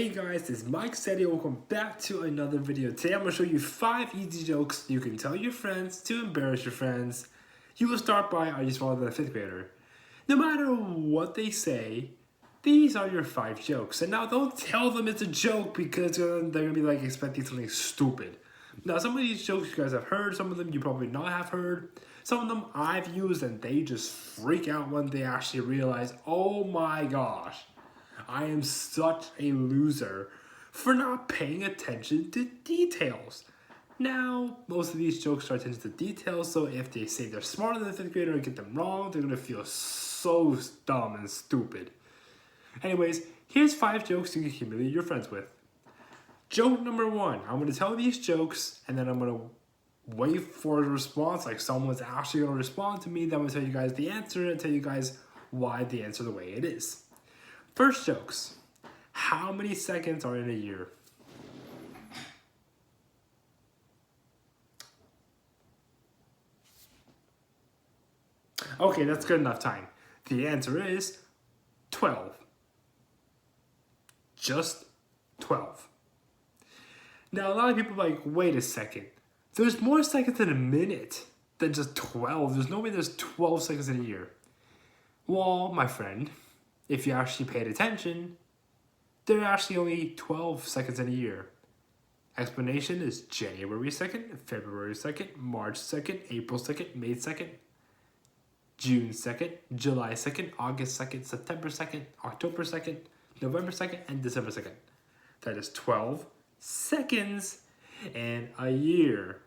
Hey guys, this is Mike Steady. Welcome back to another video. Today I'm going to show you 5 easy jokes you can tell your friends to embarrass your friends. You will start by, are you smaller than a 5th grader? No matter what they say, these are your 5 jokes. And now don't tell them it's a joke because they're going to be like expecting something stupid. Now some of these jokes you guys have heard, some of them you probably not have heard. Some of them I've used and they just freak out when they actually realize, oh my gosh, I am such a loser for not paying attention to details. Now, most of these jokes are attention to details, so if they say they're smarter than a 5th grader and get them wrong, they're gonna feel so dumb and stupid. Anyways, here's 5 jokes you can humiliate your friends with. Joke number 1. I'm gonna tell these jokes and then I'm gonna wait for a response, like someone's actually gonna respond to me, then I'm gonna tell you guys the answer and tell you guys why the answer the way it is. First jokes. How many seconds are in a year? Okay, that's good enough time. The answer is 12. Just 12. Now, a lot of people are like, wait a second. There's more seconds in a minute than just 12. There's no way there's 12 seconds in a year. Well, my friend, if you actually paid attention, there are actually only 12 seconds in a year. Explanation is January 2nd, February 2nd, March 2nd, April 2nd, May 2nd, June 2nd, July 2nd, August 2nd, September 2nd, October 2nd, November 2nd, and December 2nd. That is 12 seconds in a year.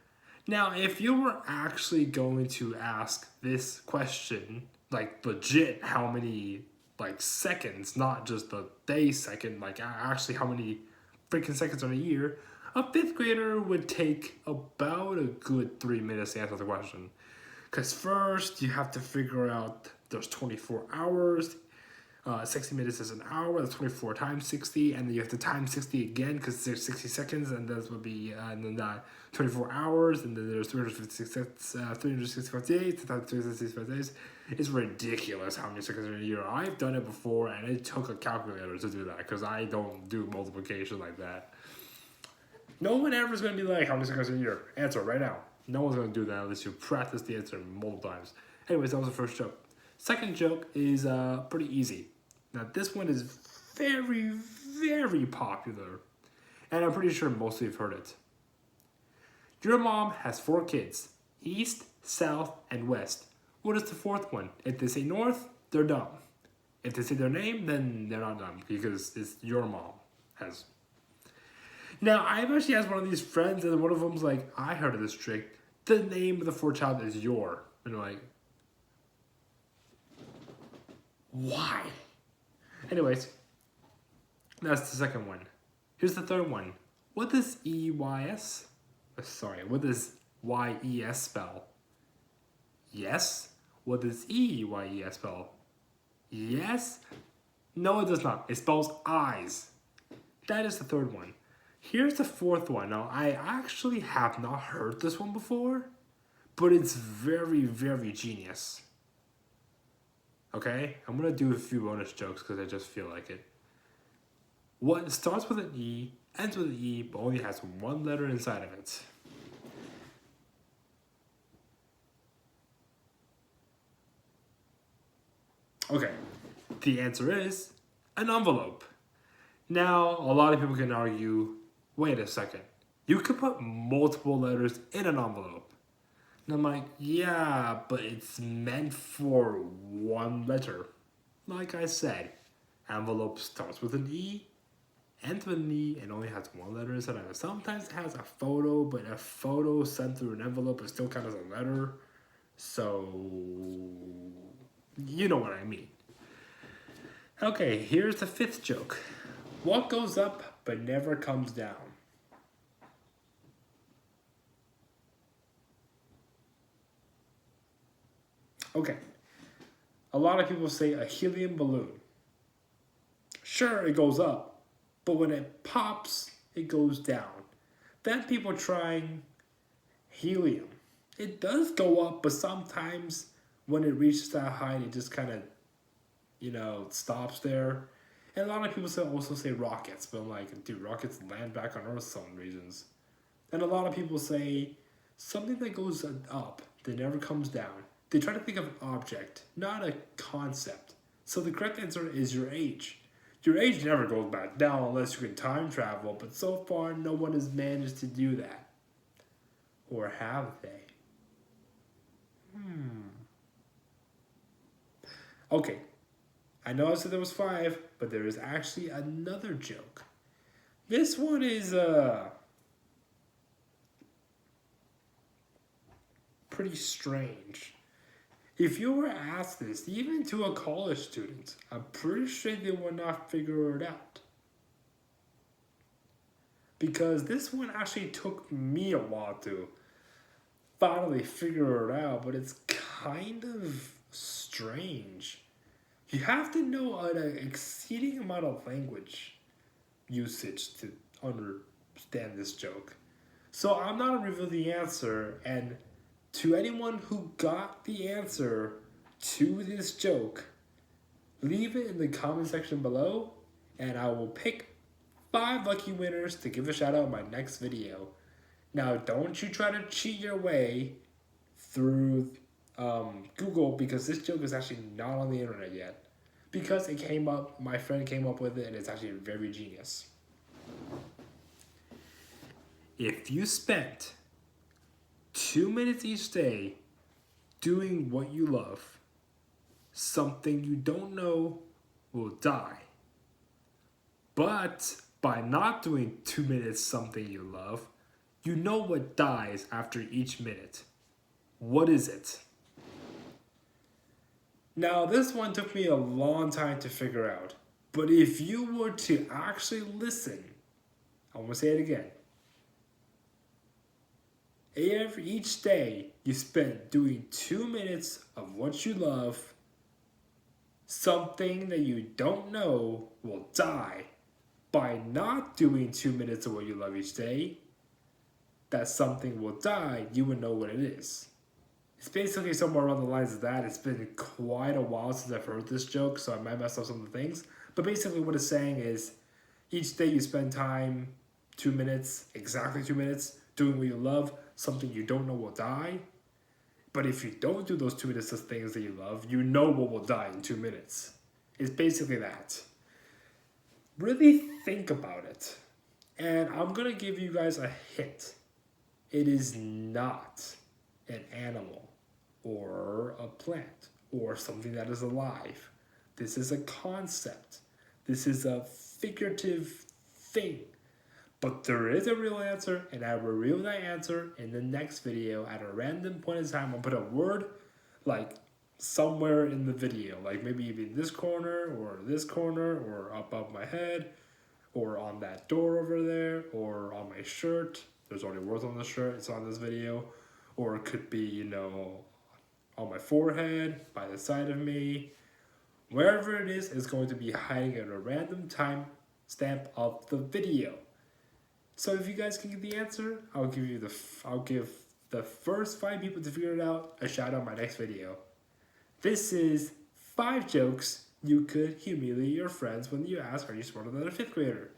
Now, if you were actually going to ask this question, like legit how many seconds, not just the day second, like actually how many freaking seconds in a year, a 5th grader would take about a good 3 minutes to answer the question. Because first you have to figure out there's 24 hours, 60 minutes is an hour, that's 24 times 60, and then you have to time 60 again because there's 60 seconds, and that would be, and then 24 hours, and then there's 365 days, 365 days. It's ridiculous how many seconds in a year. I've done it before, and it took a calculator to do that because I don't do multiplication like that. No one ever is going to be like, how many seconds in a year? Answer right now. No one's going to do that unless you practice the answer multiple times. Anyways, that was the first joke. Second joke is pretty easy. Now, this one is very, very popular, and I'm pretty sure most of you have heard it. Your mom has 4 kids, east, south, and west. What is the 4th one? If they say north, they're dumb. If they say their name, then they're not dumb because it's your mom has. Now, I've actually asked one of these friends, and one of them's like, I heard of this trick. The name of the 4th child is Yor. And I'm like, why? Anyways, that's the second one. Here's the third one. What does EYS? What does YES spell? Yes? What does EYES spell? Yes? No, it does not. It spells eyes. That is the third one. Here's the 4th one. Now, I actually have not heard this one before, but it's very, very genius. Okay? I'm going to do a few bonus jokes because I just feel like it. What starts with an E, ends with an E, but only has one letter inside of it? Okay, the answer is an envelope. Now, a lot of people can argue, wait a second, you could put multiple letters in an envelope. And I'm like, yeah, but it's meant for one letter. Like I said, envelope starts with an E, ends with an E, and only has one letter inside of it. Sometimes it has a photo, but a photo sent through an envelope is still kind of a letter. So, you know what I mean. Okay, here's the 5th joke. What goes up but never comes down? Okay, a lot of people say a helium balloon. Sure, it goes up, but when it pops, it goes down. Then people trying helium. It does go up, but sometimes when it reaches that height, it just kind of, stops there. And a lot of people also say rockets, but I'm like, dude, rockets land back on Earth for some reasons. And a lot of people say something that goes up that never comes down. They try to think of an object, not a concept. So the correct answer is your age. Your age never goes back down unless you can time travel, but so far no one has managed to do that. Or have they? Okay, I know I said there was 5, but there is actually another joke. This one is pretty strange. If you were asked this, even to a college student, I'm pretty sure they would not figure it out. Because this one actually took me a while to finally figure it out, but it's kind of strange. You have to know an exceeding amount of language usage to understand this joke. So I'm not gonna reveal the answer, and to anyone who got the answer to this joke, leave it in the comment section below, and I will pick 5 lucky winners to give a shout out in my next video. Now, don't you try to cheat your way through Google, because this joke is actually not on the internet yet. Because it came up, my friend came up with it, and it's actually very genius. If you spent 2 minutes each day doing what you love, something you don't know will die. But by not doing 2 minutes something you love, you know what dies after each minute. What is it? Now, this one took me a long time to figure out, but if you were to actually listen, I'm gonna say it again. Each day you spend doing 2 minutes of what you love, something that you don't know will die. By not doing 2 minutes of what you love each day, that something will die, you would know what it is. It's basically somewhere around the lines of that. It's been quite a while since I've heard this joke, so I might mess up some of the things. But basically what it's saying is, each day you spend time, 2 minutes, exactly 2 minutes, doing what you love, something you don't know will die. But if you don't do those 2 minutes of things that you love, you know what will die in 2 minutes. It's basically that. Really think about it. And I'm going to give you guys a hint. It is not an animal or a plant or something that is alive. This is a concept. This is a figurative thing. But there is a real answer, and I will reveal that answer in the next video at a random point in time. I'll put a word like somewhere in the video, like maybe even this corner or up above my head or on that door over there or on my shirt. There's already words on the shirt, it's on this video. Or it could be, you know, on my forehead, by the side of me. Wherever it is going to be hiding at a random time stamp of the video. So if you guys can get the answer, I'll give the first 5 people to figure it out a shout out in my next video. This is 5 jokes you could humiliate your friends when you ask, are you smarter than a 5th grader?